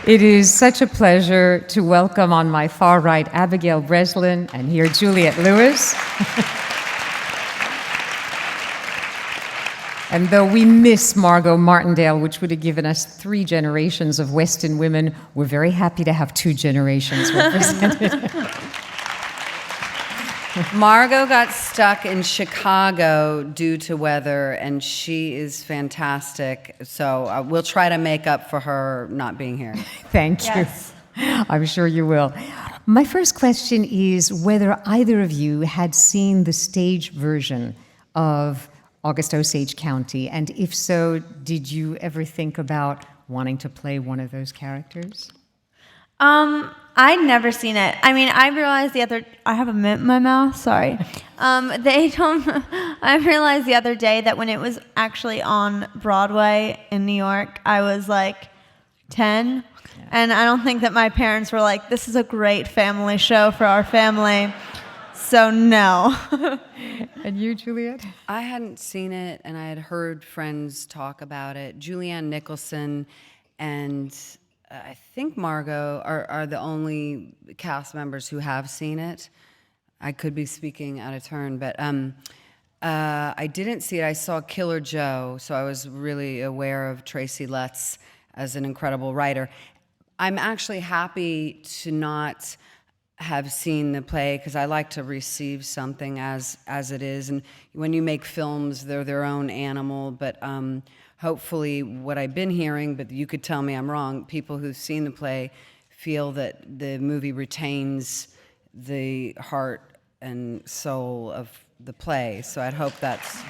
It is such a pleasure to welcome on my far right Abigail Breslin and here Juliette Lewis. And though we miss Margot Martindale, which would have given us 3 generations of Weston women, we're very happy to have 2 generations represented. Margot got stuck in Chicago due to weather, and she is fantastic. So we'll try to make up for her not being here. Thank you. Yes. I'm sure you will. My first question is whether either of you had seen the stage version of August Osage County, and if so, did you ever think about wanting to play one of those characters? I'd never seen it. I mean, I realized I have a mint in my mouth, sorry. I realized the other day that when it was actually on Broadway in New York, I was like 10, and I don't think that my parents were like, this is a great family show for our family, so no. And you, Juliette? I hadn't seen it, and I had heard friends talk about it. Julianne Nicholson and I think Margot are the only cast members who have seen it. I could be speaking out of turn, but I didn't see it. I saw Killer Joe, so I was really aware of Tracy Letts as an incredible writer. I'm actually happy to not have seen the play because I like to receive something as it is. And when you make films, they're their own animal, but hopefully what I've been hearing, but you could tell me I'm wrong, people who've seen the play feel that the movie retains the heart and soul of the play. So I'd hope that's...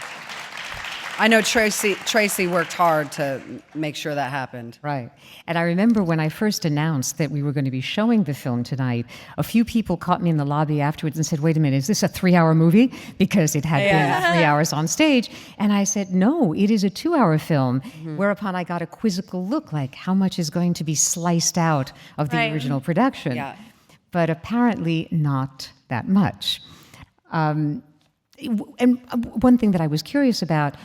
I know Tracy worked hard to make sure that happened. Right. And I remember when I first announced that we were going to be showing the film tonight, a few people caught me in the lobby afterwards and said, wait a minute, is this a 3-hour movie? Because it had been 3 hours on stage. And I said, no, it is a 2-hour film. Mm-hmm. Whereupon I got a quizzical look, like how much is going to be sliced out of the original production? Yeah. But apparently not that much. And one thing that I was curious about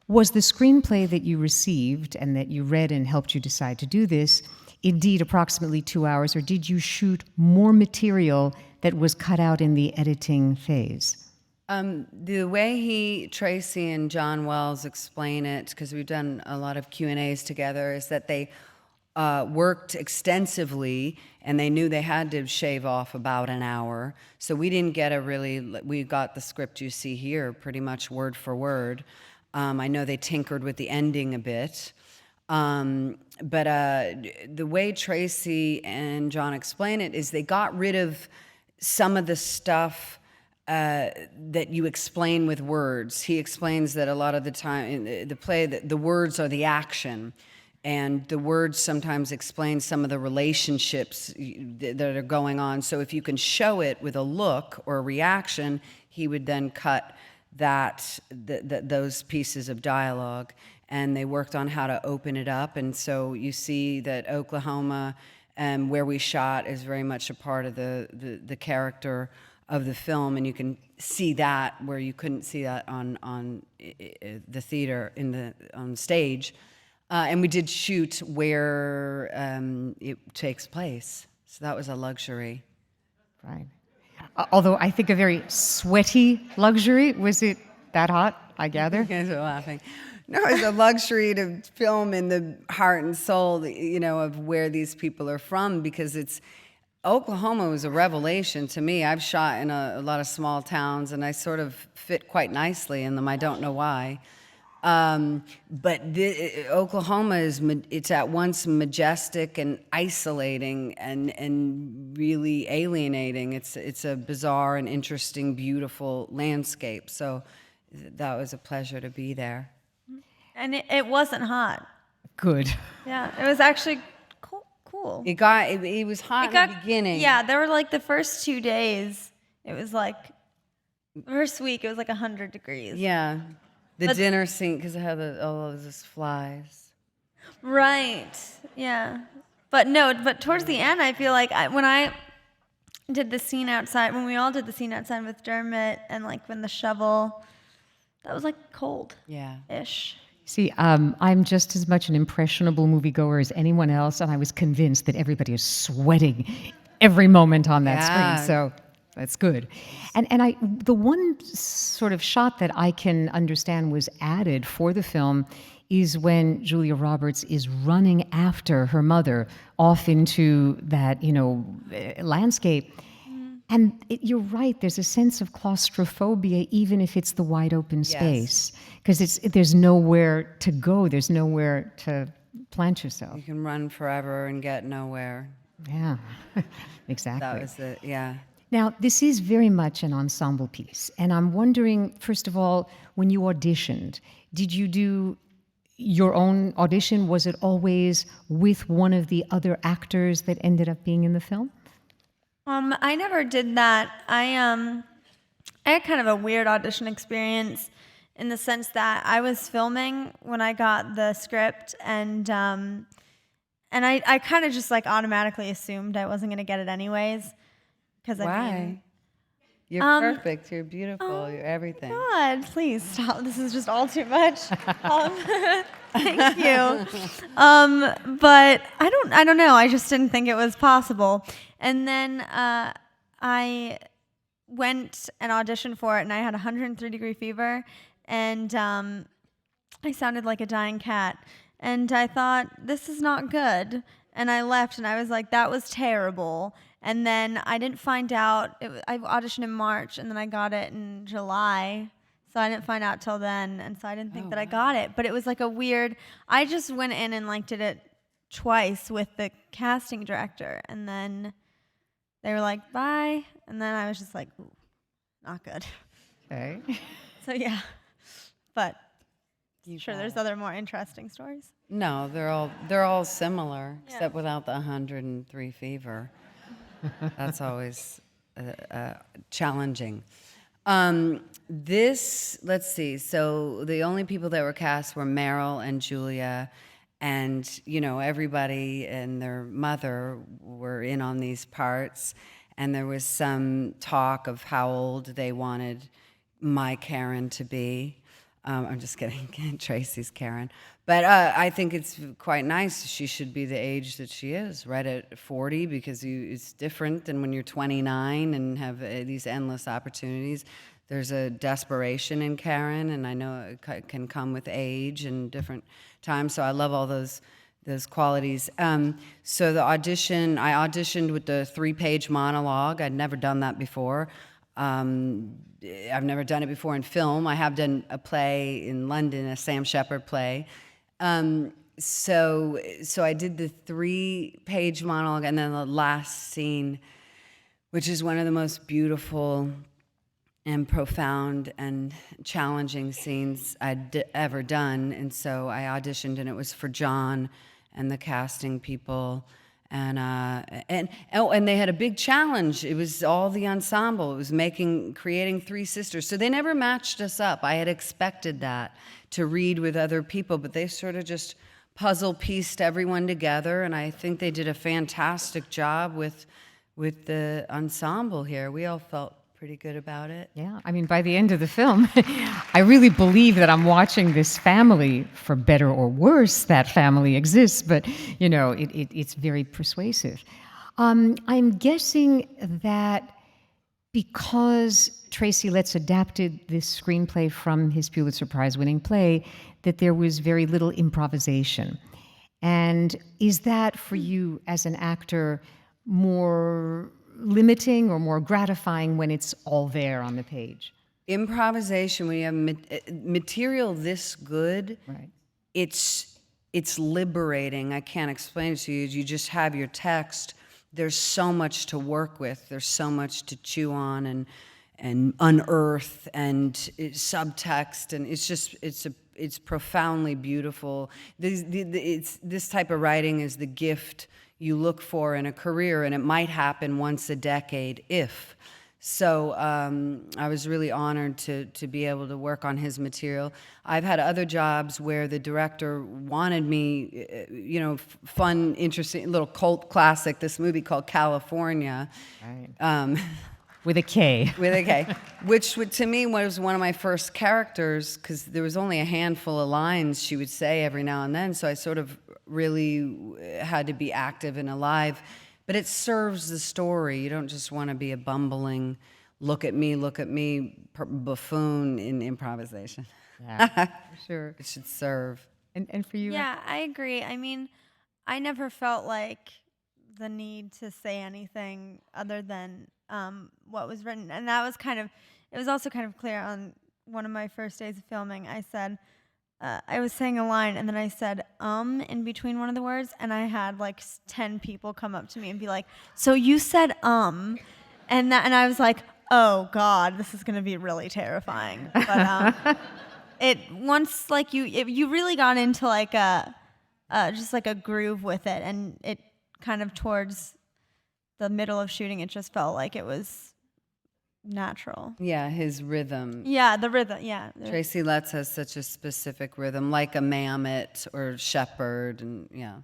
was the screenplay that you received and that you read and helped you decide to do this indeed approximately 2 hours, or did you shoot more material that was cut out in the editing phase? The way Tracy and John Wells explain it, because we've done a lot of Q&As together, is that they worked extensively and they knew they had to shave off about an hour. So we didn't get we got the script you see here pretty much word for word. I know they tinkered with the ending a bit. But the way Tracy and John explain it is they got rid of some of the stuff that you explain with words. He explains that a lot of the time in the play, the words are the action, and the words sometimes explain some of the relationships that are going on. So if you can show it with a look or a reaction, he would then cut those pieces of dialogue, and they worked on how to open it up. And so you see that Oklahoma, where we shot, is very much a part of the character of the film, and you can see that where you couldn't see that on the theater on stage. And we did shoot where it takes place, so that was a luxury. Right. Although I think a very sweaty luxury. Was it that hot, I gather? You guys are laughing. No, it's a luxury to film in the heart and soul, of where these people are from, because Oklahoma was a revelation to me. I've shot in a lot of small towns, and I sort of fit quite nicely in them. I don't know why. But Oklahoma it's at once majestic and isolating and really alienating. It's a bizarre and interesting, beautiful landscape. So that was a pleasure to be there. And it wasn't hot. Good. Yeah, it was actually cool. It was hot in the beginning. Yeah, there were like the first 2 days, it was like, the first week, it was like 100 degrees. Yeah. The dinner scene, because it had all of those flies. Right, yeah. But towards the end, I feel like when I did the scene outside, when we all did the scene outside with Dermot, and like when the shovel, that was like cold. Yeah. Ish. See, I'm just as much an impressionable moviegoer as anyone else, and I was convinced that everybody is sweating every moment on that Yeah. screen. So that's good. And the one sort of shot that I can understand was added for the film is when Julia Roberts is running after her mother off into that, landscape. And you're right, there's a sense of claustrophobia, even if it's the wide open space, because there's nowhere to go, there's nowhere to plant yourself. You can run forever and get nowhere. Yeah, exactly. That was it, yeah. Now, this is very much an ensemble piece, and I'm wondering, first of all, when you auditioned, did you do your own audition? Was it always with one of the other actors that ended up being in the film? I never did that. I had kind of a weird audition experience in the sense that I was filming when I got the script, and I kind of just like automatically assumed I wasn't going to get it anyways. Because Why? You're perfect. You're beautiful. You're everything. God, please stop. This is just all too much. Thank you. But I don't know. I just didn't think it was possible. And then I went and auditioned for it, and I had 103-degree fever, and I sounded like a dying cat. And I thought, this is not good. And I left, and I was like, that was terrible. And then I didn't find out. I auditioned in March, and then I got it in July. So I didn't find out till then, and so I didn't think that I got it. But it was like a weird. I just went in and like did it twice with the casting director, and then they were like, "Bye," and then I was just like, "Ooh, not good." Okay. So yeah, but sure, there's other more interesting stories. No, they're all similar, except without the 103 fever. That's always challenging. Let's see. So the only people that were cast were Meryl and Julia, and everybody and their mother were in on these parts. And there was some talk of how old they wanted my Karen to be. I'm just kidding, Tracy's Karen. But I think it's quite nice. She should be the age that she is, right at 40, because it's different than when you're 29 and have these endless opportunities. There's a desperation in Karen, and I know it can come with age and different times. So I love all those qualities. So I auditioned with the 3-page monologue. I'd never done that before. I've never done it before in film. I have done a play in London, a Sam Shepard play. So I did the 3-page monologue, and then the last scene, which is one of the most beautiful and profound and challenging scenes I'd ever done. And so I auditioned, and it was for John and the casting people. And they had a big challenge. It was all the ensemble. It was creating 3 sisters. So they never matched us up. I had expected that, to read with other people, but they sort of just puzzle pieced everyone together. And I think they did a fantastic job with the ensemble here. We all felt pretty good about it. Yeah, I mean, by the end of the film, I really believe that I'm watching this family. For better or worse, that family exists, but it's very persuasive. I'm guessing that because Tracy Letts adapted this screenplay from his Pulitzer Prize-winning play, that there was very little improvisation. And is that for you as an actor more limiting or more gratifying when it's all there on the page? Improvisation, when you have material this good, Right. it's liberating. I can't explain it to you. You just have your text. There's so much to work with. There's so much to chew on and unearth and subtext, and it's profoundly beautiful. This type of writing is the gift you look for in a career, and it might happen once a decade if. So I was really honored to be able to work on his material. I've had other jobs where the director wanted me, fun, interesting, little cult classic, this movie called California. Right. With a K. with a K, which to me was one of my first characters, because there was only a handful of lines she would say every now and then, so I sort of really had to be active and alive. But it serves the story. You don't just want to be a bumbling, look at me buffoon in improvisation. Yeah, for sure. It should serve. And for you? Yeah, I agree. I mean, I never felt like the need to say anything other than what was written. And that was it was also kind of clear on one of my first days of filming. I said, I was saying a line and then I said, in between one of the words. And I had like 10 people come up to me and be like, so you said, And I was like, oh God, this is going to be really terrifying. But once like you really got into like just like a groove with it, and it kind of towards the middle of shooting, it just felt like it was natural. Yeah, his rhythm. Yeah, the rhythm. Yeah. Tracy Letts has such a specific rhythm, like a mammoth or shepherd, and yeah.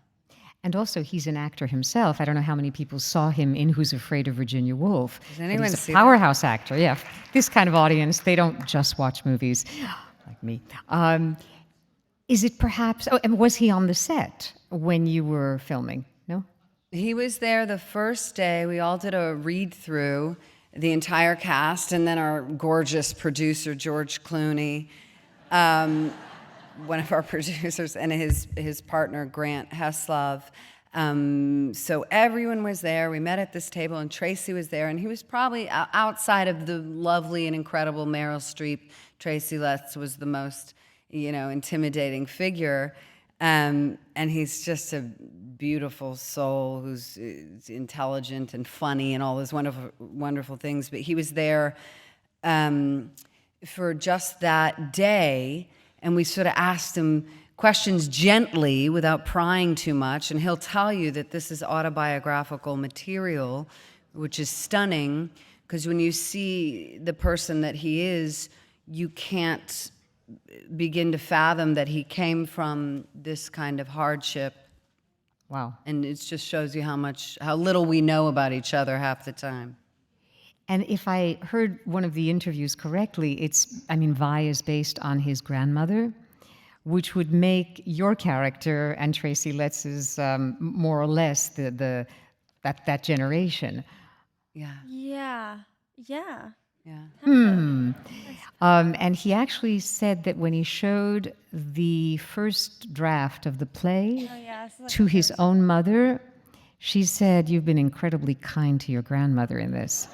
And also, he's an actor himself. I don't know how many people saw him in Who's Afraid of Virginia Woolf. Does anyone He's see a that? powerhouse actor, yeah. This kind of audience, they don't just watch movies like me. Is it perhaps, and was he on the set when you were filming? No? He was there the first day. We all did a read-through, the entire cast, and then our gorgeous producer, George Clooney, one of our producers, and his partner, Grant Heslov. So everyone was there. We met at this table, and Tracy was there, and he was probably outside of the lovely and incredible Meryl Streep. Tracy Letts was the most, intimidating figure, and he's just a beautiful soul who's intelligent and funny and all those wonderful, wonderful things. But he was there for just that day. And we sort of asked him questions gently without prying too much. And he'll tell you that this is autobiographical material, which is stunning, because when you see the person that he is, you can't begin to fathom that he came from this kind of hardship. Wow. And it just shows you how little we know about each other half the time. And if I heard one of the interviews correctly, Vi is based on his grandmother, which would make your character and Tracy Letts's more or less that generation. Yeah. Yeah. Yeah. Yeah. And he actually said that when he showed the first draft of the play to his own mother, she said, "You've been incredibly kind to your grandmother in this."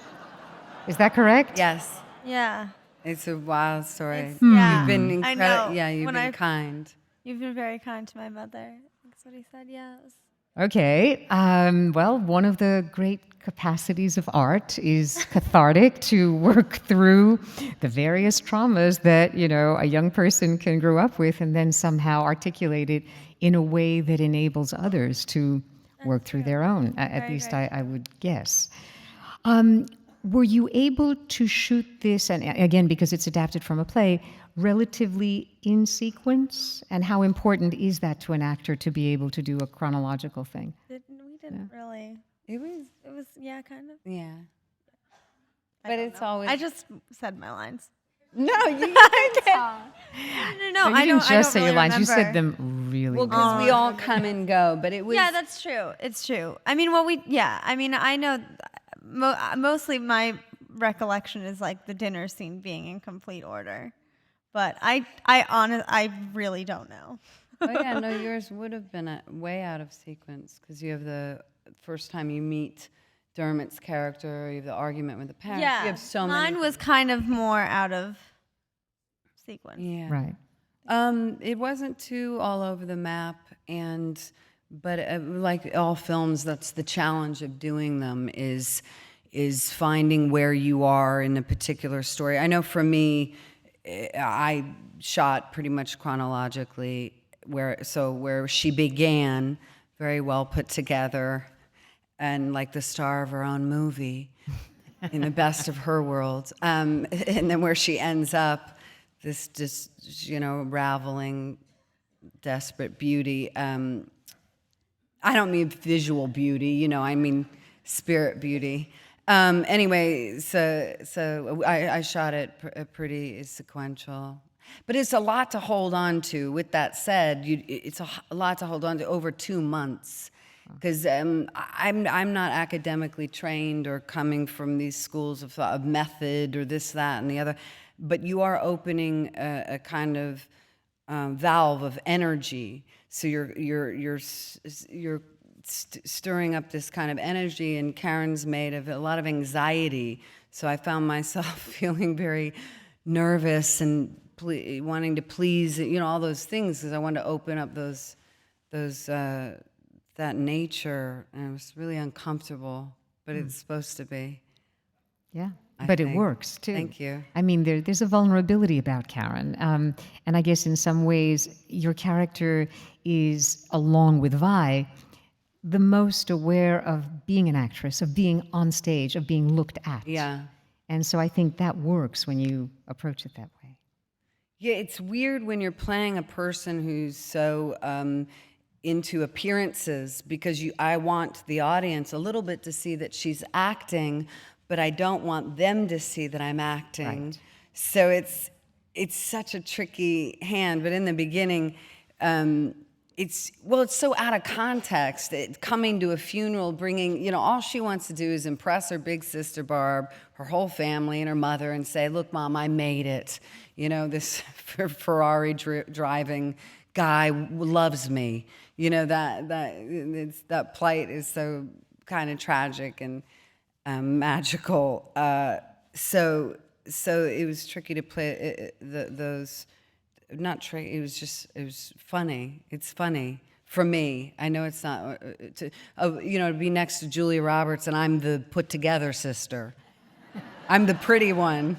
Is that correct? Yes. Yeah. It's a wild story. Yeah. You've been incredible. I know. Yeah, you've been kind. You've been very kind to my mother. That's what he said. Yeah. Okay. Well, one of the great capacities of art is cathartic, to work through the various traumas that, a young person can grow up with, and then somehow articulate it in a way that enables others to work through their own. At least I would guess. Were you able to shoot this, and again, because it's adapted from a play, relatively in sequence? And how important is that to an actor to be able to do a chronological thing? We didn't really. It was, Yeah, kind of. yeah. But it's always. I just said my lines. No, you didn't. No, You I didn't don't just say really your lines, you remember. said them really Well, well. because we all come and go, but it was. Yeah, that's true. It's true. I mean, I know mostly my recollection is like the dinner scene being in complete order. But I really don't know. Oh yeah, no, yours would have been way out of sequence, because you have the first time you meet Dermot's character, you have the argument with the parents. Yeah, you have so mine many. was kind of more out of sequence. Yeah. Right. It wasn't too all over the map, but like all films, that's the challenge of doing them is finding where you are in a particular story. I know for me, I shot pretty much chronologically, where she began, very well put together, and like the star of her own movie, in the best of her world, and then where she ends up, this just raveling, desperate beauty. I don't mean visual beauty, I mean spirit beauty. Anyway, so I shot it pretty sequential, but it's a lot to hold on to. With that said, it's a lot to hold on to over 2 months, because I'm not academically trained or coming from these schools of thought, of method or this, that, and the other, but you are opening a kind of valve of energy. So you're stirring up this kind of energy, and Karen's made of a lot of anxiety. So I found myself feeling very nervous and wanting to please, all those things, because I wanted to open up that nature, and it was really uncomfortable, but it's supposed to be. Yeah. I But think. it works too. Thank you. I mean, there's a vulnerability about Karen, and I guess in some ways your character is, along with Vi, the most aware of being an actress, of being on stage, of being looked at. Yeah. And so I think that works when you approach it that way. Yeah, it's weird when you're playing a person who's so into appearances, because I want the audience a little bit to see that she's acting, but I don't want them to see that I'm acting. Right. So it's such a tricky hand. But in the beginning, it's so out of context. Coming to a funeral, bringing, all she wants to do is impress her big sister Barb, her whole family, and her mother, and say, "Look, Mom, I made it. This Ferrari driving guy loves me." That plight is so kind of tragic and magical. So it was tricky to play those. Not tricky. It was funny. It's funny for me. I know it's not to be next to Julia Roberts, and I'm the put together sister. I'm the pretty one.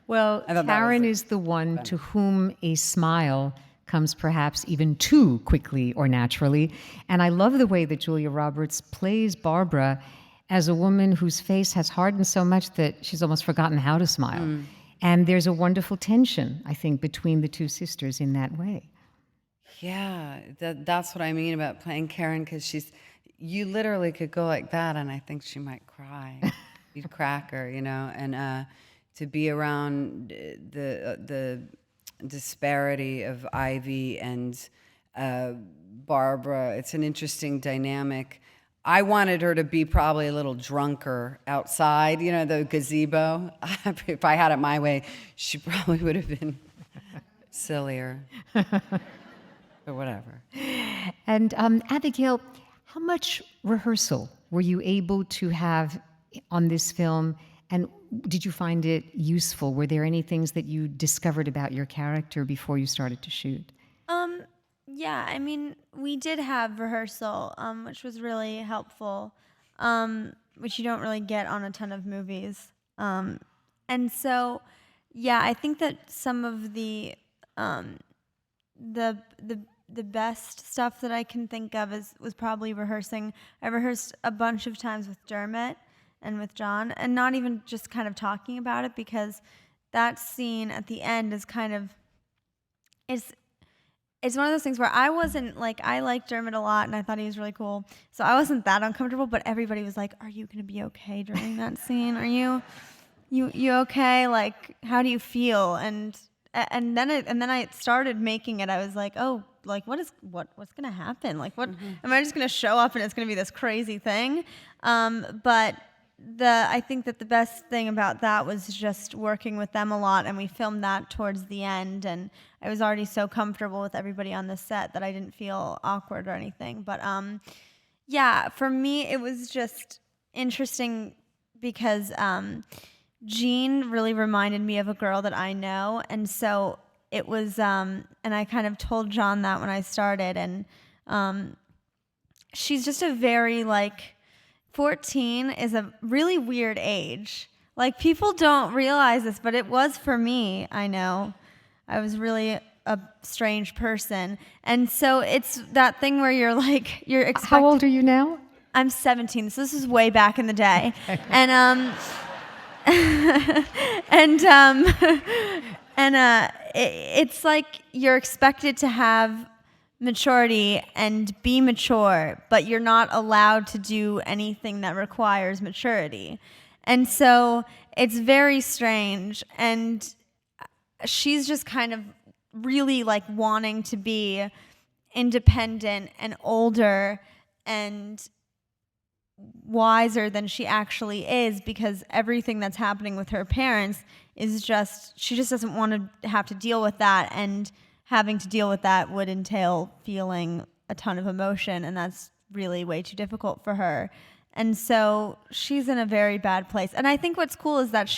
Well, Karen is the one to whom a smile comes perhaps even too quickly or naturally. And I love the way that Julia Roberts plays Barbara as a woman whose face has hardened so much that she's almost forgotten how to smile. Mm. And there's a wonderful tension, I think, between the two sisters in that way. Yeah, that's what I mean about playing Karen, because you literally could go like that, and I think she might cry. You'd crack her, and to be around the disparity of Ivy and Barbara, it's an interesting dynamic. I wanted her to be probably a little drunker outside, the gazebo. If I had it my way, she probably would have been sillier. But whatever. And Abigail, how much rehearsal were you able to have on this film, and did you find it useful? Were there any things that you discovered about your character before you started to shoot? Yeah, I mean, we did have rehearsal, which was really helpful, which you don't really get on a ton of movies. And so, yeah, I think that some of the best stuff that I can think of was probably rehearsing. I rehearsed a bunch of times with Dermot and with John, and not even just kind of talking about it, because that scene at the end is kind of, it's one of those things where I wasn't, I liked Dermot a lot, and I thought he was really cool, so I wasn't that uncomfortable, but everybody was like, "Are you going to be okay during that scene? Are you okay? How do you feel?" And then I started making it. I was like, "Oh, what's going to happen? What am I just going to show up and it's going to be this crazy thing?" But I think that the best thing about that was just working with them a lot, and we filmed that towards the end, and I was already so comfortable with everybody on the set that I didn't feel awkward or anything. But yeah, for me it was just interesting because Jean really reminded me of a girl that I know, and so it was and I kind of told John that when I started, and she's just a very 14 is a really weird age. People don't realize this, but it was for me. I know. I was really a strange person. And so it's that thing where you're expected. How old are you now? I'm 17. So this is way back in the day. And it's you're expected to have maturity and be mature, but you're not allowed to do anything that requires maturity. And so it's very strange. And she's just kind of really like wanting to be independent and older and wiser than she actually is, because everything that's happening with her parents is just, she just doesn't want to have to deal with that, and having to deal with that would entail feeling a ton of emotion, and that's really way too difficult for her. And so she's in a very bad place. And I think what's cool is that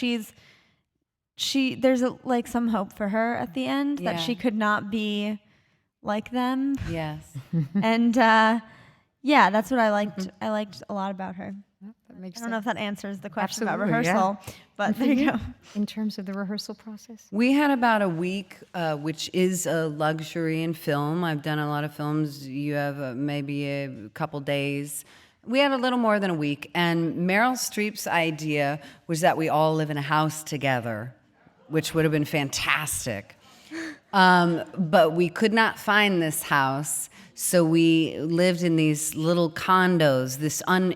there's like some hope for her at the end, that she could not be like them. Yes. And yeah, that's what I liked. I liked a lot about her. That makes I don't know if that answers the question Absolutely, about rehearsal, but there you go. In terms of the rehearsal process? We had about a week, which is a luxury in film. I've done a lot of films. You have maybe a couple days. We had a little more than a week. And Meryl Streep's idea was that we all live in a house together, which would have been fantastic. But we could not find this house. So we lived in these little condos.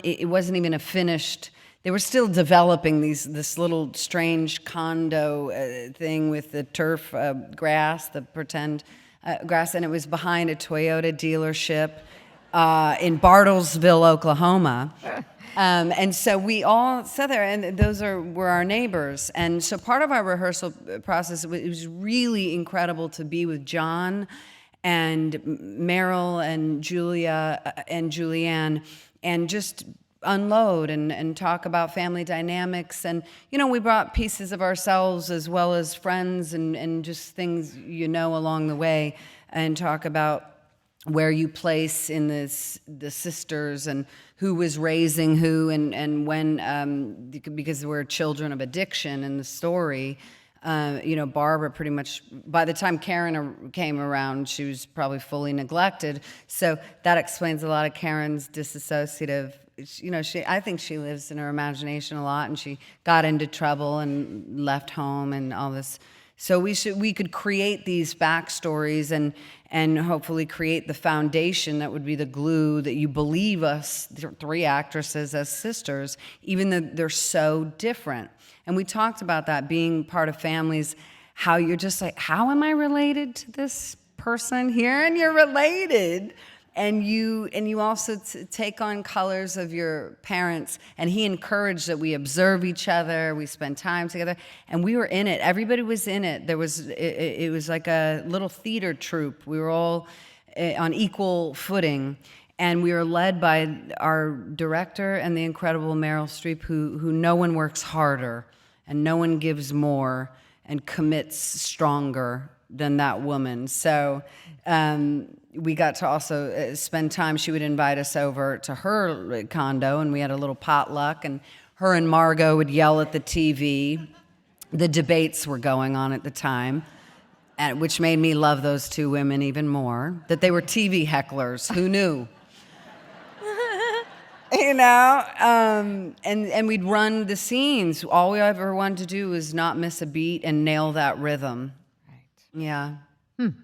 It wasn't even a finished. They were still developing this little strange condo thing with the turf grass, the pretend grass, and it was behind a Toyota dealership in Bartlesville, Oklahoma. And so we all sat there, and those were our neighbors. And so part of our rehearsal process, it was really incredible to be with John and Meryl and Julia and Julianne, and just unload and talk about family dynamics. And, we brought pieces of ourselves as well as friends and just things along the way, and talk about where you place in the sisters and who was raising who and when, because we're children of addiction in the story. Barbara pretty much, by the time Karen came around, she was probably fully neglected. So that explains a lot of Karen's disassociative, I think she lives in her imagination a lot, and she got into trouble and left home and all this. So we could create these backstories and hopefully create the foundation that would be the glue that you believe us, three actresses, as sisters, even though they're so different. And we talked about that, being part of families, how you're just like, how am I related to this person here? And you're related. And you also take on colors of your parents. And he encouraged that we observe each other, we spend time together, and we were in it. Everybody was in it. It was like a little theater troupe. We were all on equal footing. And we were led by our director and the incredible Meryl Streep, who no one works harder and no one gives more and commits stronger than that woman. So we got to also spend time. She would invite us over to her condo, and we had a little potluck, and her and Margot would yell at the TV. The debates were going on at the time, which made me love those two women even more, that they were TV hecklers. Who knew? And we'd run the scenes. All we ever wanted to do was not miss a beat and nail that rhythm. Right. Yeah. And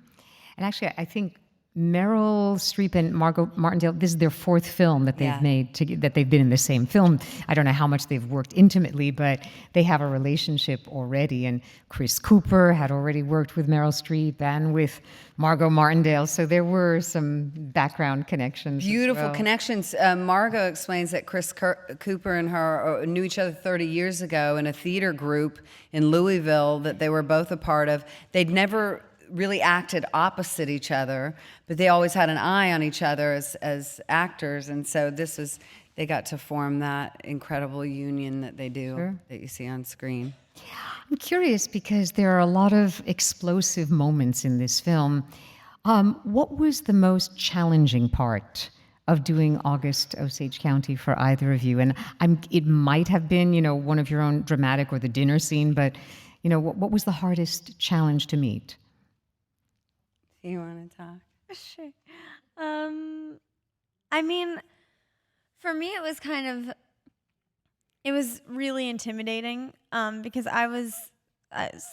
actually, I think Meryl Streep and Margot Martindale, this is their fourth film that they've made, that they've been in the same film. I don't know how much they've worked intimately, but they have a relationship already. And Chris Cooper had already worked with Meryl Streep and with Margot Martindale, so there were some background connections. Beautiful connections. Margot explains that Chris Cooper and her knew each other 30 years ago in a theater group in Louisville that they were both a part of. They'd never really acted opposite each other, but they always had an eye on each other as actors, and so they got to form that incredible union that they do, that you see on screen. I'm curious because there are a lot of explosive moments in this film. What was the most challenging part of doing August Osage County for either of you? And it might have been, one of your own dramatic or the dinner scene, but, what was the hardest challenge to meet? You want to talk? Sure. I mean, for me, it was really intimidating because I was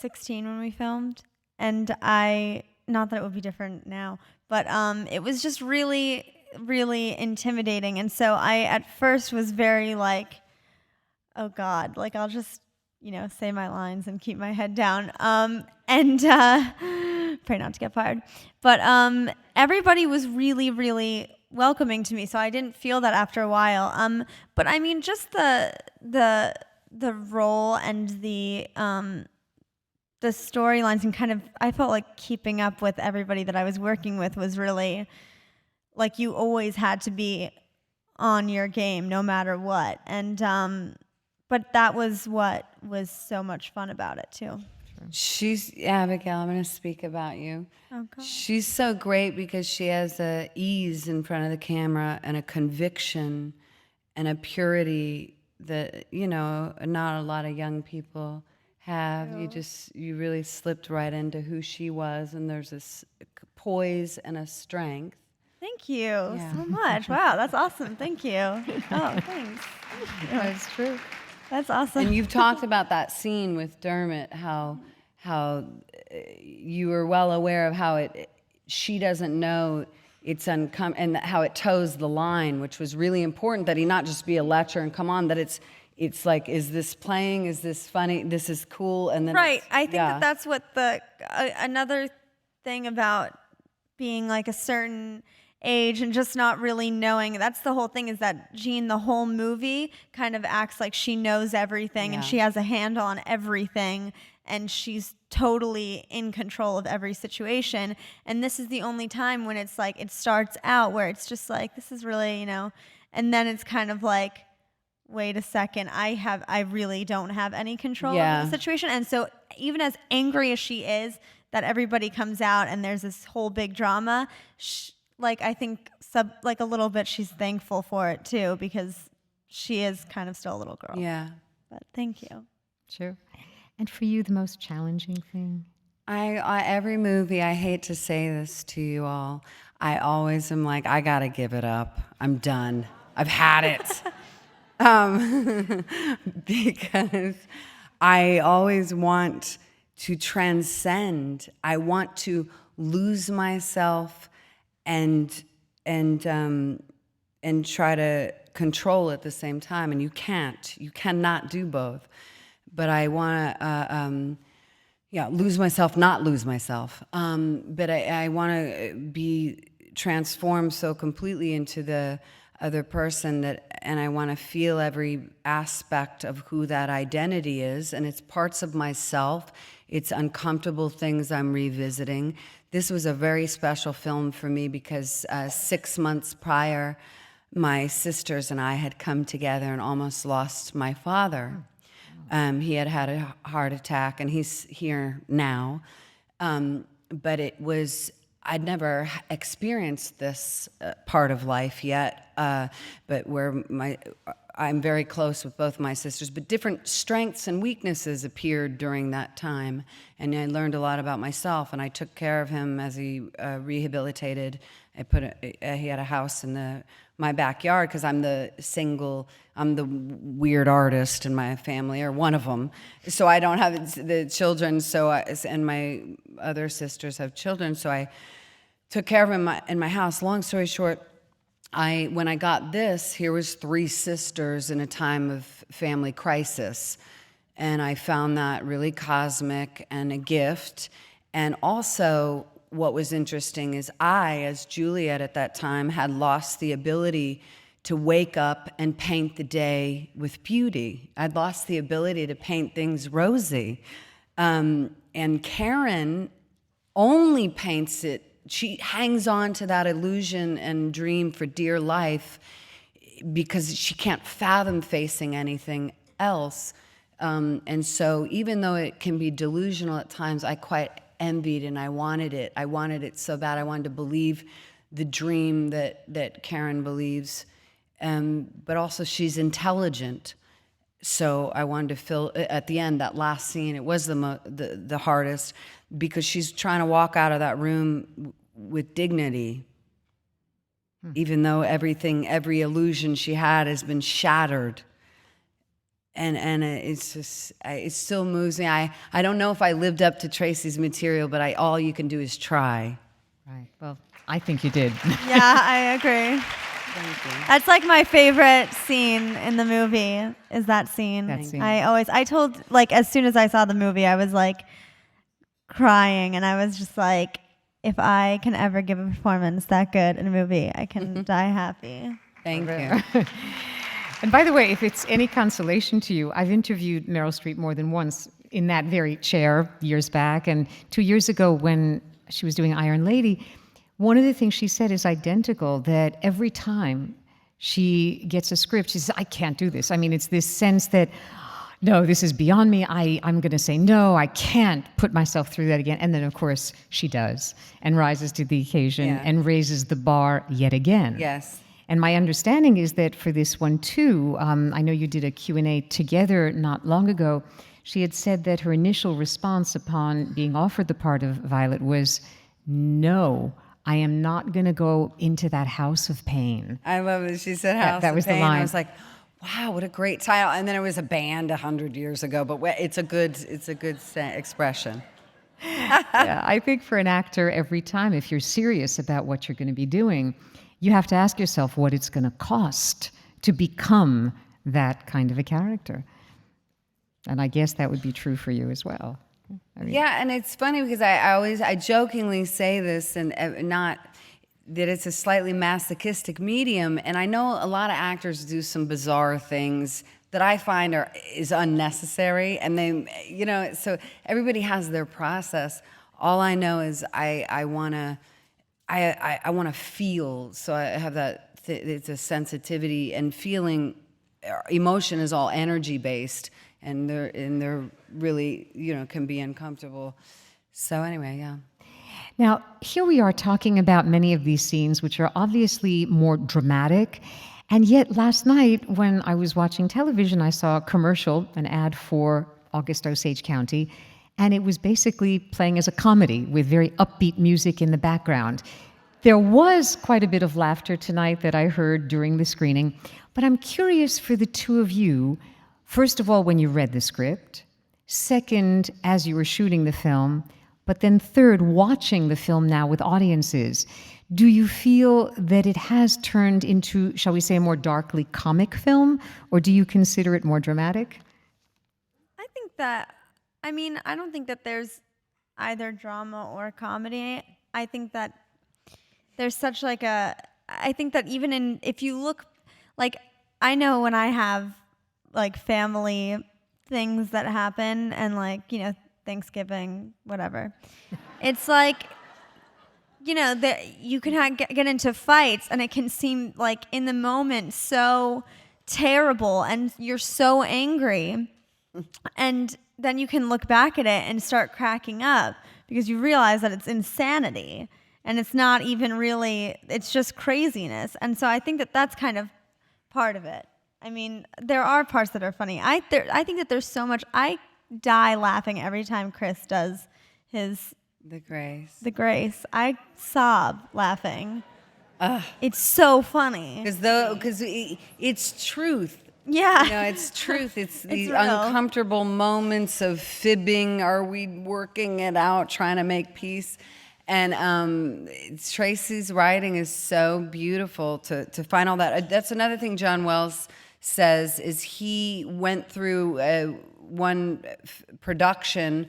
16 when we filmed, and I not that it would be different now, but it was just really, really intimidating. And so I at first was very like, oh God, like I'll just, say my lines and keep my head down. And pray not to get fired. But everybody was really, really welcoming to me, so I didn't feel that after a while. But I mean, just the role and the storylines and kind of, I felt like keeping up with everybody that I was working with was really, like, you always had to be on your game no matter what. And but that was what was so much fun about it too. She's Abigail. I'm going to speak about you. Oh, God. She's so great because she has a ease in front of the camera and a conviction and a purity that not a lot of young people have. You really slipped right into who she was, and there's this poise and a strength. Thank you so much. Wow, that's awesome. Thank you. Oh, thanks. That's true. That's awesome. And you've talked about that scene with Dermot, how you were well aware of how she doesn't know it's and how it toes the line, which was really important, that he not just be a lecher and come on, that it's like, is this playing? Is this funny? This is cool. And then right. I think that's what another thing about being like a certain age and just not really knowing. That's the whole thing, is that Jean, the whole movie, kind of acts like she knows everything and she has a handle on everything, and she's totally in control of every situation. And this is the only time when it's like, it starts out where it's just like, this is really, and then it's kind of like, wait a second, I really don't have any control over the situation. And so even as angry as she is that everybody comes out and there's this whole big drama, I think a little bit she's thankful for it too, because she is kind of still a little girl. Yeah. But thank you. Sure. And for you, the most challenging thing? Every movie, I hate to say this to you all, I always am like, I gotta give it up. I'm done. I've had it. Because I always want to transcend. I want to lose myself and try to control at the same time, and you cannot do both. But I want to lose myself, not lose myself. But I want to be transformed so completely into the other person and I want to feel every aspect of who that identity is, and it's parts of myself. It's uncomfortable things I'm revisiting. This was a very special film for me because 6 months prior, my sisters and I had come together and almost lost my father. He had a heart attack, and he's here now. But I'd never experienced this part of life yet, but I'm very close with both my sisters, but different strengths and weaknesses appeared during that time, and I learned a lot about myself, and I took care of him as he rehabilitated. He had a house in my backyard because I'm the weird artist in my family, or one of them, so I don't have the children, and my other sisters have children, so I took care of him in my house. Long story short, when I got this, here was 3 sisters in a time of family crisis, and I found that really cosmic and a gift. And also, what was interesting is I, as Juliette at that time, had lost the ability to wake up and paint the day with beauty. I'd lost the ability to paint things rosy. And Karen only paints it. She hangs on to that illusion and dream for dear life because she can't fathom facing anything else. And so even though it can be delusional at times, I quite envied and I wanted it. I wanted it so bad. I wanted to believe the dream that Karen believes. But also she's intelligent. So I wanted to fill, at the end, that last scene, it was the hardest, because she's trying to walk out of that room with dignity, even though every illusion she had has been shattered. and it's just it still moves me. I don't know if I lived up to Tracy's material, but all you can do is try. Right. Well, I think you did. Yeah, I agree. Thank you. That's like my favorite scene in the movie is that scene. That scene. I told, like, as soon as I saw the movie, I was like crying, and I was just like, if I can ever give a performance that good in a movie, I can die happy. Thank you. And by the way, if it's any consolation to you, I've interviewed Meryl Streep more than once in that very chair years back. And 2 years ago when she was doing Iron Lady, one of the things she said is identical, that every time she gets a script, she says, I can't do this. I mean, it's this sense that, no, this is beyond me. I'm going to say, no, I can't put myself through that again. And then, of course, she does and rises to the occasion and raises the bar yet again. Yes. And my understanding is that for this one, too, I know you did a Q&A together not long ago. She had said that her initial response upon being offered the part of Violet was, no, I am not going to go into that house of pain. I love it. She said House that of was the Pain. line. I was like, wow, what a great title. And then it was a band 100 years ago, but it's a good expression. Yeah, I think for an actor, every time, if you're serious about what you're going to be doing, you have to ask yourself what it's going to cost to become that kind of a character. And I guess that would be true for you as well. I mean, Yeah, and it's funny because I jokingly say this, and not that it's a slightly masochistic medium, and I know a lot of actors do some bizarre things that I find is unnecessary, and they, so everybody has their process. All I know is I want to feel, so I have that. It's a sensitivity, and feeling. Emotion is all energy based, and they're really can be uncomfortable. So anyway, yeah. Now, here we are talking about many of these scenes, which are obviously more dramatic. And yet, last night, when I was watching television, I saw a commercial, an ad for August Osage County, and it was basically playing as a comedy with very upbeat music in the background. There was quite a bit of laughter tonight that I heard during the screening, but I'm curious for the two of you, first of all, when you read the script, second, as you were shooting the film, but then third, watching the film now with audiences, do you feel that it has turned into, shall we say, a more darkly comic film, or do you consider it more dramatic? I don't think that there's either drama or comedy. I think that there's such I think that even if you look, I know when I have family things that happen and Thanksgiving, whatever, it's you can get into fights and it can seem in the moment so terrible and you're so angry, and then you can look back at it and start cracking up because you realize that it's insanity. And it's not even really, it's just craziness. And so I think that that's kind of part of it. I mean, there are parts that are funny. I think that there's so much, I die laughing every time Chris does The Grace. The Grace. I sob laughing. It's so funny. Because it's truth. Yeah. It's truth. It's these real. uncomfortable moments of fibbing. Are we working it out, trying to make peace? And Tracy's writing is so beautiful to find all that. That's another thing John Wells says is he went through one production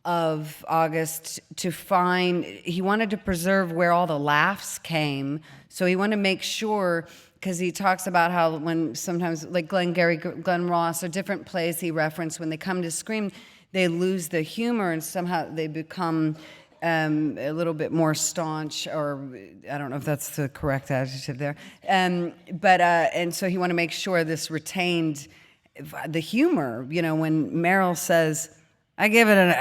of August to find, he wanted to preserve where all the laughs came. So he wanted to make sure, because he talks about how when sometimes, like Glenn Ross, or different plays he referenced, when they come to scream, they lose the humor and somehow they become a little bit more staunch, or I don't know if that's the correct adjective there. And so he wanted to make sure this retained the humor. When Meryl says, I give it an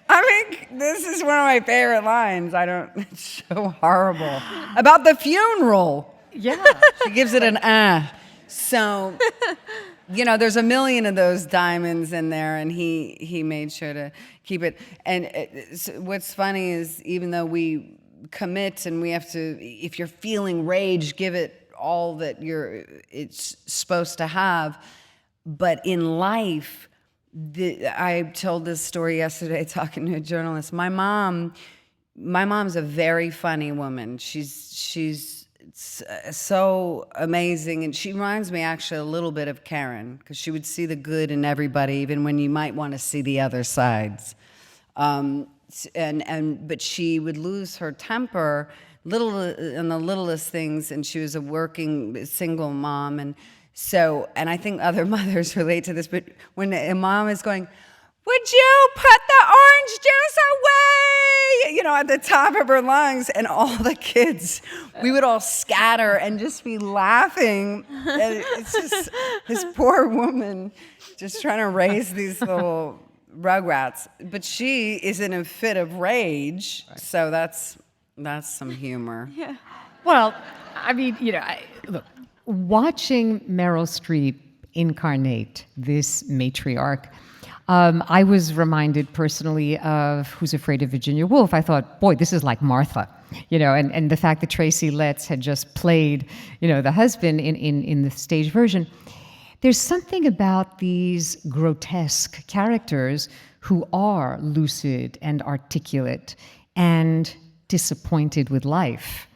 I mean, this is one of my favorite lines. It's so horrible. About the funeral. Yeah. She gives it an So, there's a million of those diamonds in there, and he made sure to keep it. And what's funny is, even though we commit and we have to, if you're feeling rage, give it all that it's supposed to have. But in life, I told this story yesterday talking to a journalist. My mom's a very funny woman. She's so amazing, and she reminds me actually a little bit of Karen, because she would see the good in everybody, even when you might want to see the other sides. But she would lose her temper in the littlest things, and she was a working single mom, and I think other mothers relate to this. But when a mom is going, "Would you put the orange juice away?" At the top of her lungs, and all the kids, we would all scatter and just be laughing. And it's just this poor woman just trying to raise these little rugrats. But she is in a fit of rage, so that's some humor. Yeah. Well, I mean, look, watching Meryl Streep incarnate this matriarch, I was reminded personally of Who's Afraid of Virginia Woolf. I thought, boy, this is like Martha, and the fact that Tracy Letts had just played, the husband in the stage version. There's something about these grotesque characters who are lucid and articulate and disappointed with life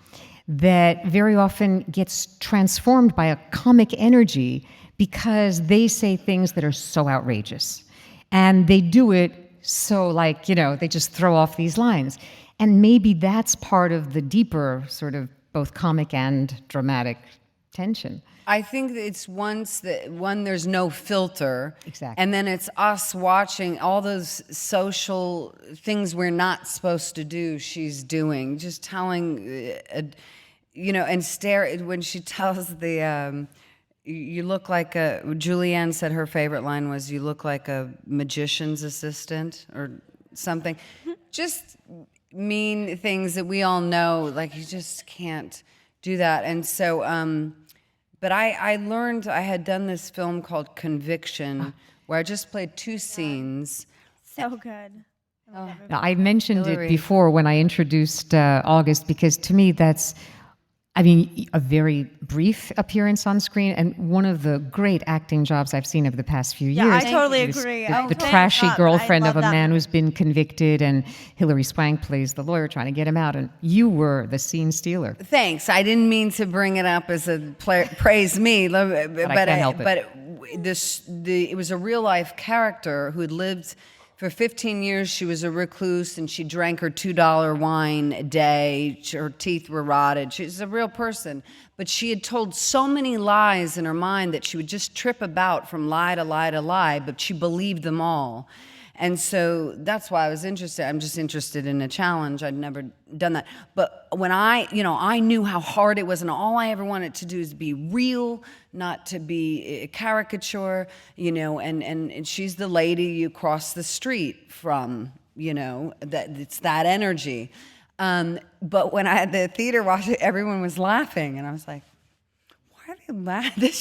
that very often gets transformed by a comic energy because they say things that are so outrageous. And they do it so they just throw off these lines. And maybe that's part of the deeper sort of both comic and dramatic tension. I think that it's there's no filter. Exactly. And then it's us watching all those social things we're not supposed to do, she's doing. Just telling, and when she tells you look like Julianne said her favorite line was, "You look like a magician's assistant," or something. Just mean things that we all know, like you just can't do that. And so, but I learned, I had done this film called Conviction, where I just played 2 scenes. So good. Now, I mentioned Hillary. it before when I introduced August, because to me that's, a very brief appearance on screen, and one of the great acting jobs I've seen over the past few years. Yeah, I totally This- agree. The Thank trashy God. girlfriend I of a love that man movie. who's been convicted, and Hilary Swank plays the lawyer trying to get him out, and you were the scene stealer. Thanks. I didn't mean to bring it up as a praise me, but I can't help it. But it was a real life character who had lived for 15 years. She was a recluse, and she drank her $2 wine a day. Her teeth were rotted. She's a real person, but she had told so many lies in her mind that she would just trip about from lie to lie to lie, but she believed them all. And so that's why I was interested. I'm just interested in a challenge. I'd never done that. But when I knew how hard it was, and all I ever wanted to do is be real, not to be a caricature, and she's the lady you cross the street from, that it's that energy. But when I had the theater watch it, everyone was laughing, and I was like, why are they laughing?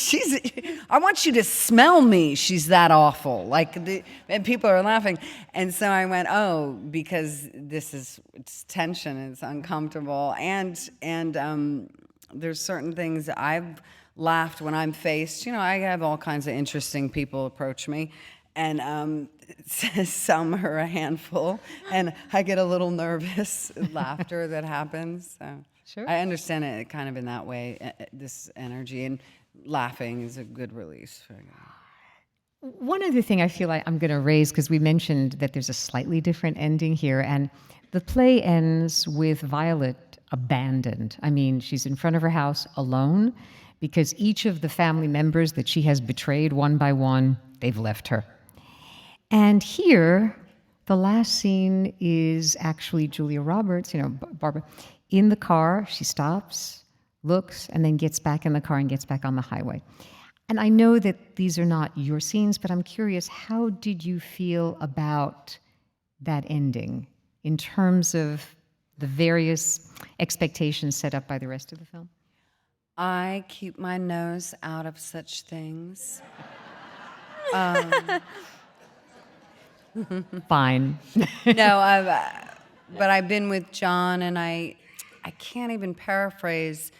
I want you to smell me. She's that awful. And people are laughing. And so I went, oh, because it's tension, it's uncomfortable. And there's certain things that I've laughed when I'm faced. I have all kinds of interesting people approach me. And some are a handful. And I get a little nervous laughter that happens. So. Sure. I understand it kind of in that way, this energy, and laughing is a good release. One other thing I feel like I'm going to raise, because we mentioned that there's a slightly different ending here, and the play ends with Violet abandoned. She's in front of her house alone, because each of the family members that she has betrayed one by one, they've left her. And here, the last scene is actually Julia Roberts, Barbara, in the car. She stops, looks, and then gets back in the car and gets back on the highway. And I know that these are not your scenes, but I'm curious, how did you feel about that ending in terms of the various expectations set up by the rest of the film? I keep my nose out of such things. Fine. No, but I've been with John, and I can't even paraphrase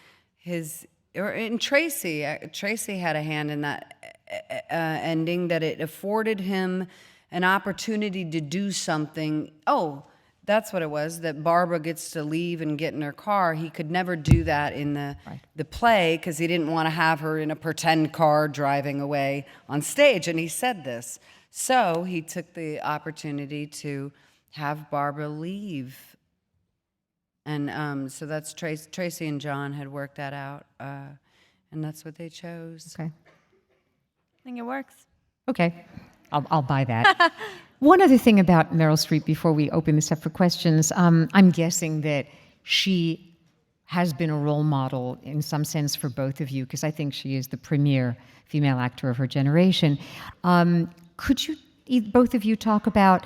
and Tracy. Tracy had a hand in that ending, that it afforded him an opportunity to do something. Oh, that's what it was, that Barbara gets to leave and get in her car. He could never do that in the play because he didn't want to have her in a pretend car driving away on stage. And he said this. So he took the opportunity to have Barbara leave. And so that's Tracy and John had worked that out. And that's what they chose. Okay. I think it works. Okay. I'll buy that. One other thing about Meryl Streep before we open this up for questions. I'm guessing that she has been a role model in some sense for both of you, because I think she is the premier female actor of her generation. Could you, both of you, talk about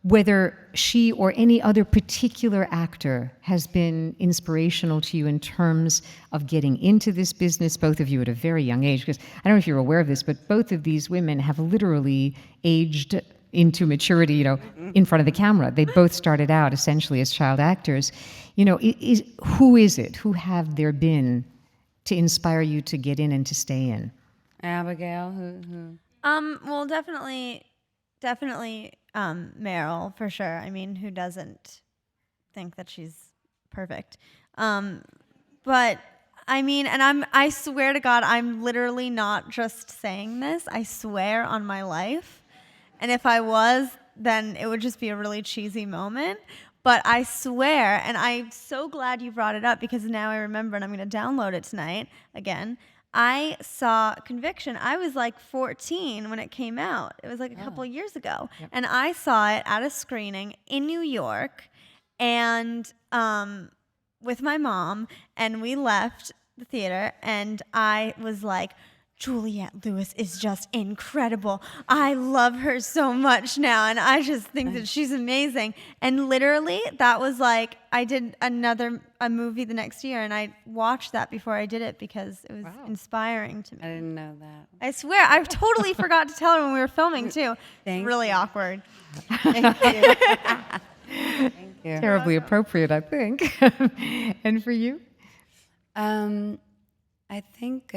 whether she or any other particular actor has been inspirational to you in terms of getting into this business, both of you at a very young age? Because I don't know if you're aware of this, but both of these women have literally aged into maturity, in front of the camera. They both started out essentially as child actors. Who is it? Who have there been to inspire you to get in and to stay in? Abigail, who? Well, definitely, Meryl, for sure. I mean, who doesn't think that she's perfect? But I mean, and I swear to God, I'm literally not just saying this. I swear on my life. And if I was, then it would just be a really cheesy moment. But I swear, and I'm so glad you brought it up, because now I remember, and I'm going to download it tonight again. I saw Conviction. I was like 14 when it came out. It was like a couple of years ago. Yep. And I saw it at a screening in New York, and with my mom, and we left the theater, and I was like, Juliette Lewis is just incredible. I love her so much now, and I just think that she's amazing. And literally, that was like, I did a movie the next year, and I watched that before I did it because it was inspiring to me. I didn't know that. I swear, I totally forgot to tell her when we were filming too. It's really awkward. Thank you. Thank you. Terribly appropriate, I think. And for you? I think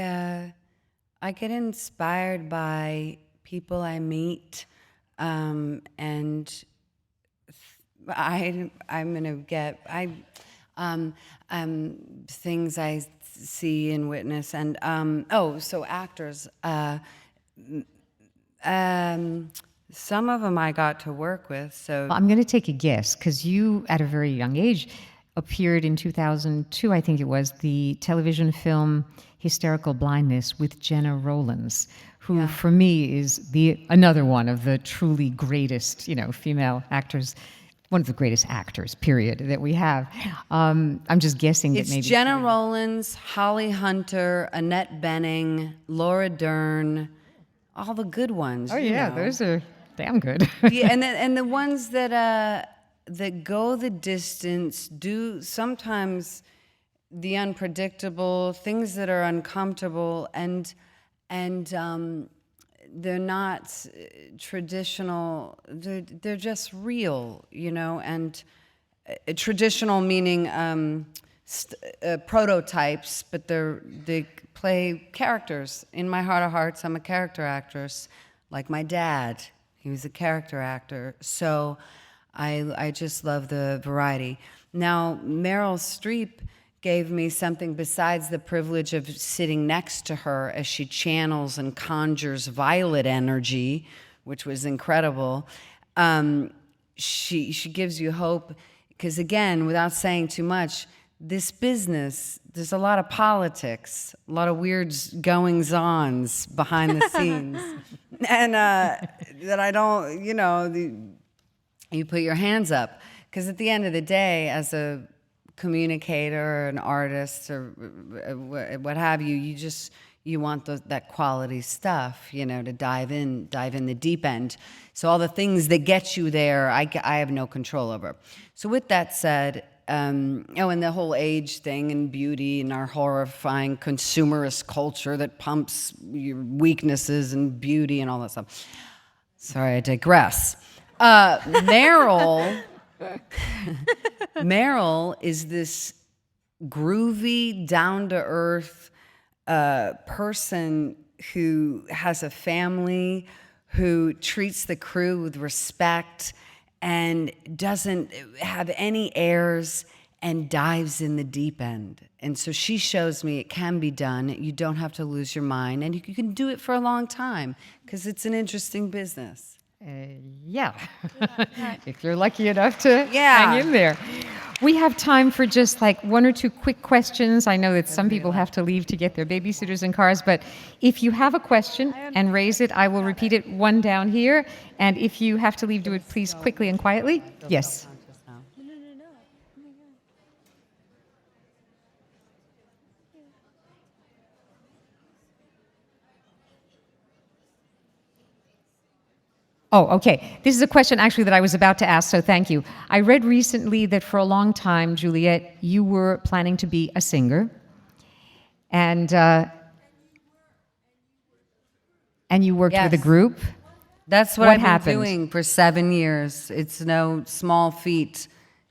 I get inspired by people I meet, and I'm gonna get things I see and witness, and so actors. Some of them I got to work with. So I'm going to take a guess, because you, at a very young age, appeared in 2002, I think it was, the television film Hysterical Blindness with Jenna Rollins, who for me is another one of the truly greatest, female actors, one of the greatest actors, period, that we have. I'm just guessing that maybe... It's Jenna Rollins, Holly Hunter, Annette Bening, Laura Dern, all the good ones. Oh, yeah, those are damn good. Yeah, and the ones that go the distance, do sometimes the unpredictable, things that are uncomfortable, and they're not traditional. They're just real, and traditional meaning prototypes, but they play characters. In my heart of hearts, I'm a character actress, like my dad. He was a character actor, so I just love the variety. Now, Meryl Streep gave me something besides the privilege of sitting next to her as she channels and conjures violet energy, which was incredible. She gives you hope, because again, without saying too much, this business, there's a lot of politics, a lot of weird goings-ons behind the scenes, and that I don't, you put your hands up, because at the end of the day, as a communicator or an artist or what have you, you want that quality stuff, to dive in the deep end. So all the things that get you there, I have no control over. So with that said, and the whole age thing and beauty and our horrifying consumerist culture that pumps your weaknesses and beauty and all that stuff. Sorry, I digress. Meryl is this groovy, down-to-earth person who has a family, who treats the crew with respect and doesn't have any airs and dives in the deep end. And so she shows me it can be done. You don't have to lose your mind, and you can do it for a long time because it's an interesting business. Yeah, if you're lucky enough to Yeah. hang in there. We have time for just like one or two quick questions. I know that some people have to leave to get their babysitters and cars, but if you have a question and raise it, I will repeat it, one down here. And if you have to leave, do it please quickly and quietly. Yes. Oh, okay. This is a question actually that I was about to ask, so thank you. I read recently that for a long time, Juliette, you were planning to be a singer, and you worked with a Yes. group. That's what What I've happened? been doing for 7 years. It's no small feat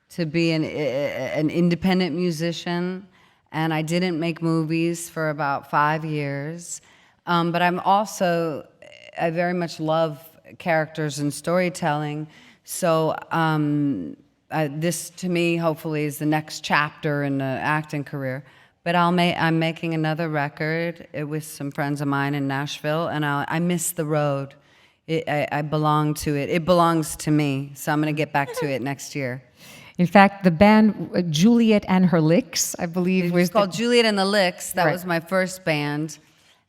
to be an independent musician, and I didn't make movies for about 5 years. But I very much love characters and storytelling. So this, to me, hopefully, is the next chapter in the acting career. But I'm making another record with some friends of mine in Nashville, and I miss the road. I belong to it. It belongs to me, so I'm going to get back to it next year. In fact, the band Juliette and Her Licks, I believe, was It's called Juliette and the Licks. That Right. was my first band.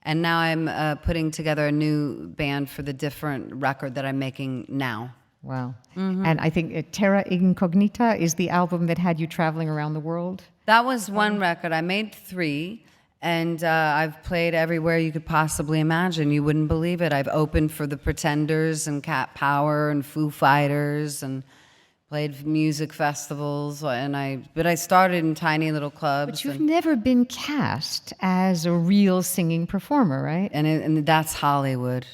And now I'm putting together a new band for the different record that I'm making now. Wow. And I think Terra Incognita is the album that had you traveling around the world. That was one record. I made 3, and I've played everywhere you could possibly imagine. You wouldn't believe it. I've opened for the Pretenders and Cat Power and Foo Fighters and played music festivals. But I started in tiny little clubs. But you've never been cast as a real singing performer, right? And that's Hollywood.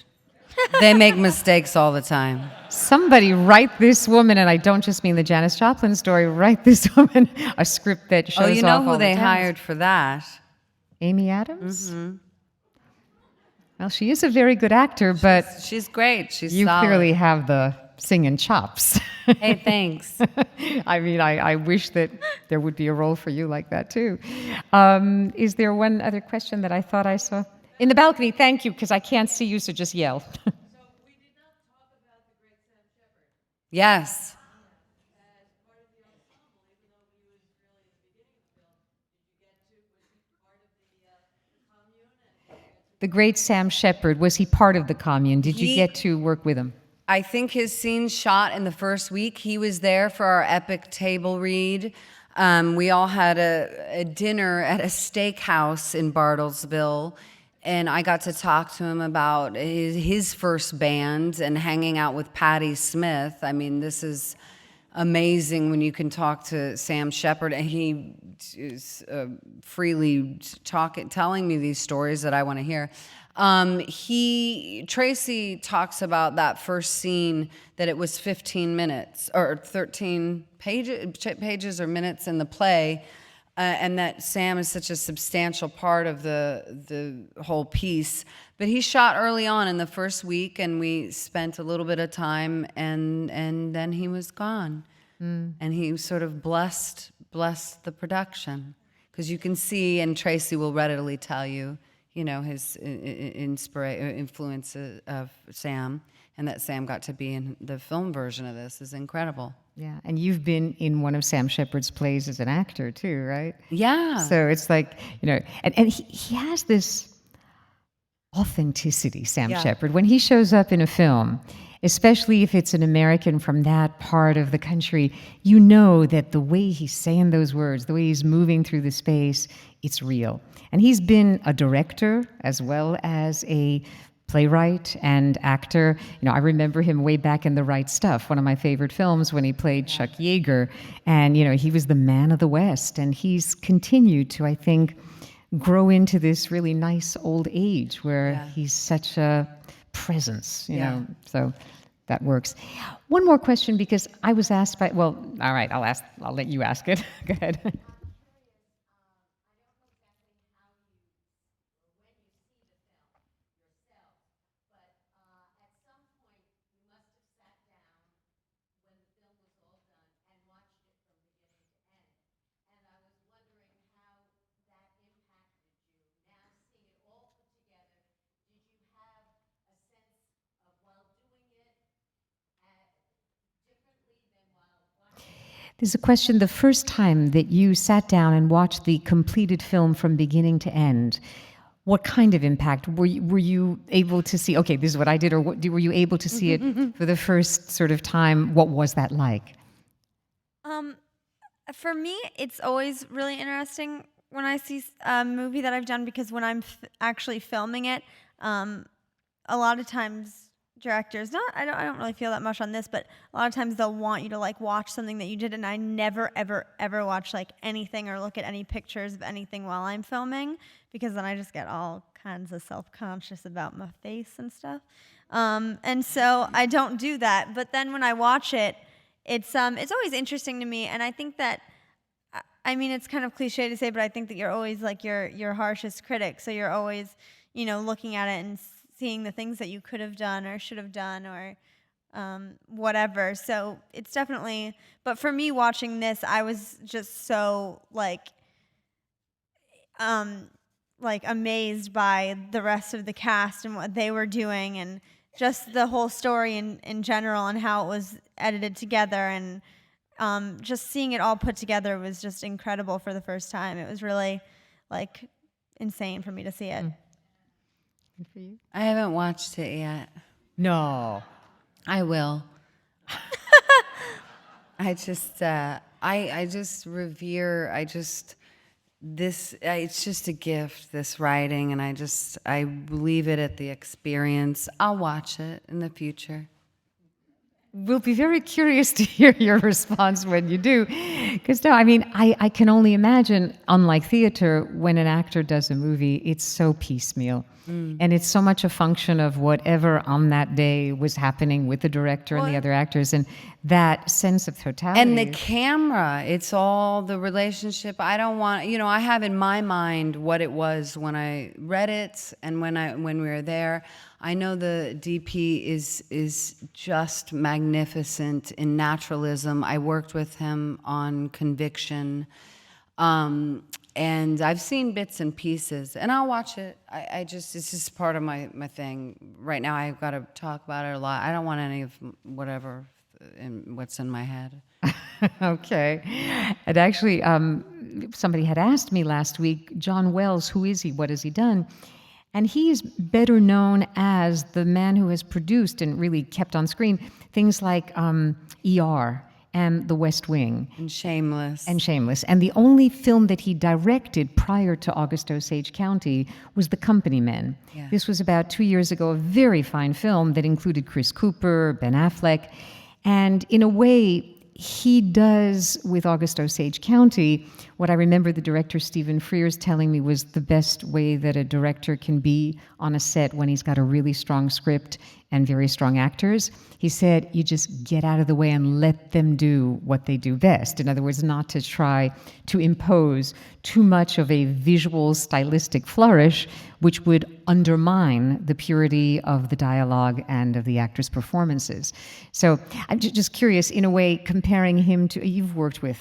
They make mistakes all the time. Somebody write this woman, and I don't just mean the Janis Joplin story, write this woman a script that shows Oh, you know off who all they the talents. hired for that? Amy Adams? Well, she is a very good actor, but She's great. She's you solid. clearly have the singing chops. Hey, thanks. I mean, I wish that there would be a role for you like that, too. Is there one other question that I thought I saw? In the balcony, thank you, because I can't see you, so just yell. Yes. The great Sam Shepard, was he part of the commune? Did you He- get to work with him? I think his scenes shot in the first week. He was there for our epic table read. We all had a dinner at a steakhouse in Bartlesville, and I got to talk to him about his first band and hanging out with Patti Smith. I mean, this is amazing when you can talk to Sam Shepard, and he is freely telling me these stories that I want to hear. Tracy talks about that first scene, that it was 15 minutes or 13 pages or minutes in the play, and that Sam is such a substantial part of the whole piece. But he shot early on in the first week, and we spent a little bit of time, and then he was gone. And he sort of blessed the production, because you can see, and Tracy will readily tell you, his influence of Sam, and that Sam got to be in the film version of this is incredible. Yeah, and you've been in one of Sam Shepard's plays as an actor too, right? Yeah. So it's like, and he has this authenticity, Sam Yeah. Shepard. When he shows up in a film, especially if it's an American from that part of the country, you know that the way he's saying those words, the way he's moving through the space, it's real. And he's been a director as well as a playwright and actor. I remember him way back in The Right Stuff, one of my favorite films, when he played Chuck Yeager. And, he was the man of the West. And he's continued to, I think, grow into this really nice old age where he's such a presence, you know. So that works. One more question, because I was asked by, all right, I'll let you ask it. Go ahead. There's a question, the first time that you sat down and watched the completed film from beginning to end, what kind of impact? Were you able to see, okay, this is what I did, or were you able to see it for the first sort of time? What was that like? For me, it's always really interesting when I see a movie that I've done, because when I'm actually filming it, a lot of times directors, I don't really feel that much on this, but a lot of times they'll want you to like watch something that you did, and I never ever watch like anything or look at any pictures of anything while I'm filming, because then I just get all kinds of self-conscious about my face and stuff. And so I don't do that. But then when I watch it, it's always interesting to me, and I think that, I mean, it's kind of cliche to say, but I think that you're always like your harshest critic. So you're always, looking at it and seeing the things that you could have done or should have done, or whatever. So it's definitely, but for me watching this, I was just so like amazed by the rest of the cast and what they were doing, and just the whole story in general, and how it was edited together, and just seeing it all put together was just incredible for the first time. It was really like insane for me to see it. Good for you. I haven't watched it yet. No. I will. I just revere, it's just a gift, this writing, and I leave it at the experience. I'll watch it in the future. We'll be very curious to hear your response when you do. Because no, I mean, I can only imagine, unlike theater, when an actor does a movie, it's so piecemeal. And it's so much a function of whatever on that day was happening with the director and the other actors. And that sense of totality. And the camera, it's all the relationship. I don't want, I have in my mind what it was when I read it and when we were there. I know the DP is just magnificent in naturalism. I worked with him on Conviction. And I've seen bits and pieces, and I'll watch it. It's just part of my thing. Right now, I've got to talk about it a lot. I don't want any of what's in my head. Okay. And actually, somebody had asked me last week, John Wells, who is he? What has he done? And he's better known as the man who has produced and really kept on screen things like ER and The West Wing. And Shameless. And the only film that he directed prior to August Osage County was The Company Men. Yeah. This was about 2 years ago, a very fine film that included Chris Cooper, Ben Affleck. And in a way, he does with August Osage County what I remember the director Stephen Frears telling me was the best way that a director can be on a set when he's got a really strong script and very strong actors. He said, you just get out of the way and let them do what they do best. In other words, not to try to impose too much of a visual stylistic flourish, which would undermine the purity of the dialogue and of the actors' performances. So I'm just curious, in a way, comparing him to, you've worked with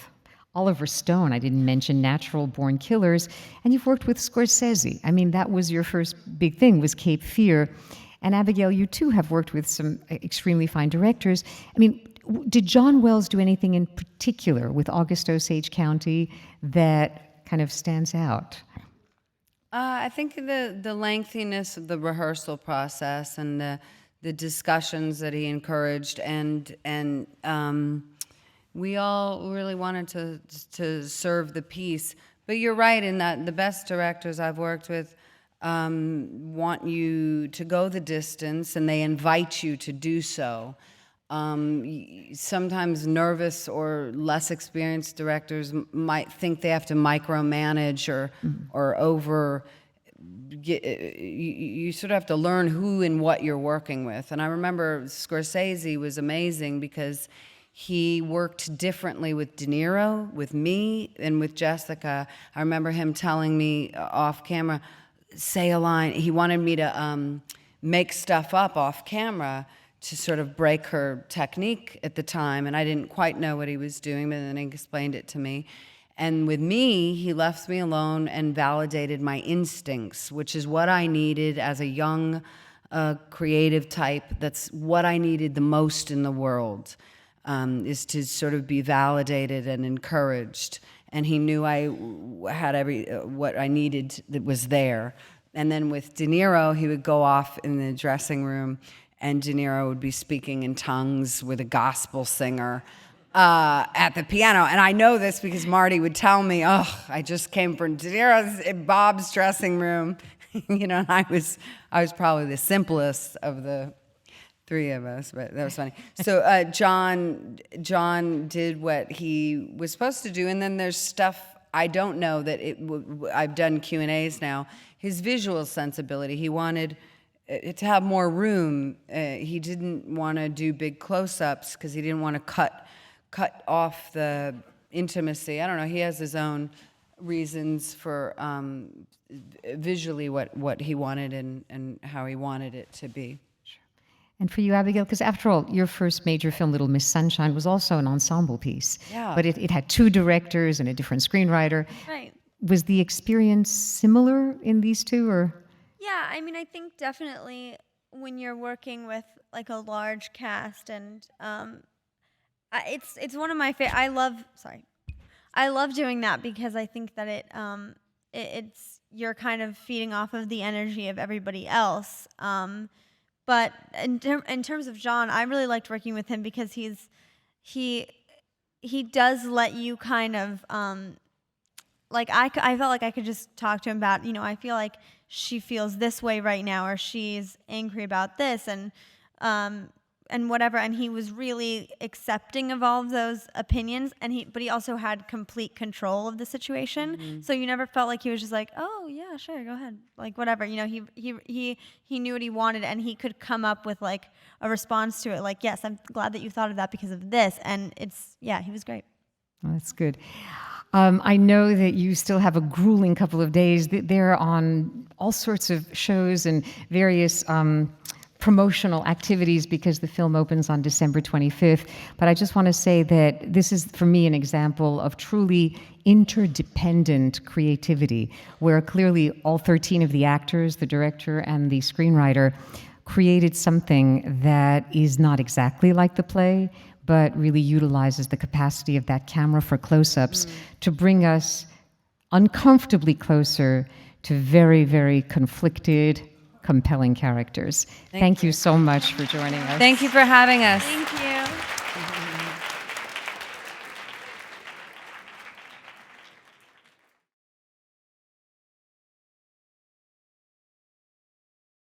Oliver Stone, I didn't mention Natural Born Killers, and you've worked with Scorsese. I mean, that was your first big thing, was Cape Fear. And Abigail, you too have worked with some extremely fine directors. I mean, did John Wells do anything in particular with August Osage County that kind of stands out? I think the lengthiness of the rehearsal process and the discussions that he encouraged, and we all really wanted to serve the piece. But you're right in that the best directors I've worked with want you to go the distance, and they invite you to do so. Sometimes nervous or less experienced directors might think they have to micromanage or over. You sort of have to learn who and what you're working with. And I remember Scorsese was amazing because he worked differently with De Niro, with me, and with Jessica. I remember him telling me off camera, say a line. He wanted me to make stuff up off camera to sort of break her technique at the time, and I didn't quite know what he was doing, but then he explained it to me. And with me, he left me alone and validated my instincts, which is what I needed as a young creative type. That's what I needed the most in the world. is to sort of be validated and encouraged. And he knew I had what I needed that was there. And then with De Niro, he would go off in the dressing room, and De Niro would be speaking in tongues with a gospel singer at the piano. And I know this because Marty would tell me, "Oh, I just came from De Niro's Bob's dressing room." You know, and I was probably the simplest of the three of us, but that was funny. So John did what he was supposed to do, and then there's stuff I don't know that I've done Q&As now. His visual sensibility, he wanted to have more room. He didn't want to do big close-ups because he didn't want to cut off the intimacy. I don't know. He has his own reasons for visually what he wanted and how he wanted it to be. And for you, Abigail, because after all, your first major film, Little Miss Sunshine, was also an ensemble piece. Yeah. But it had two directors and a different screenwriter. Right. Was the experience similar in these two, or? Yeah, I mean, I think definitely when you're working with like a large cast, and it's one of my favorite. I love doing that because I think that it's you're kind of feeding off of the energy of everybody else. But in terms of John, I really liked working with him because he does let you kind of like I felt like I could just talk to him about, you know, I feel like she feels this way right now, or she's angry about this, and whatever, and he was really accepting of all of those opinions, but he also had complete control of the situation. Mm-hmm. So you never felt like he was just like, oh yeah, sure, go ahead, like whatever, you know. He knew what he wanted, and he could come up with like a response to it, like, yes, I'm glad that you thought of that because of this, and he was great. Oh, that's good. I know that you still have a grueling couple of days. They're on all sorts of shows and various promotional activities because the film opens on December 25th. But I just want to say that this is, for me, an example of truly interdependent creativity, where clearly all 13 of the actors, the director and the screenwriter, created something that is not exactly like the play, but really utilizes the capacity of that camera for close-ups to bring us uncomfortably closer to very, very conflicted, compelling characters. Thank you so much for joining us. Thank you for having us. Thank you.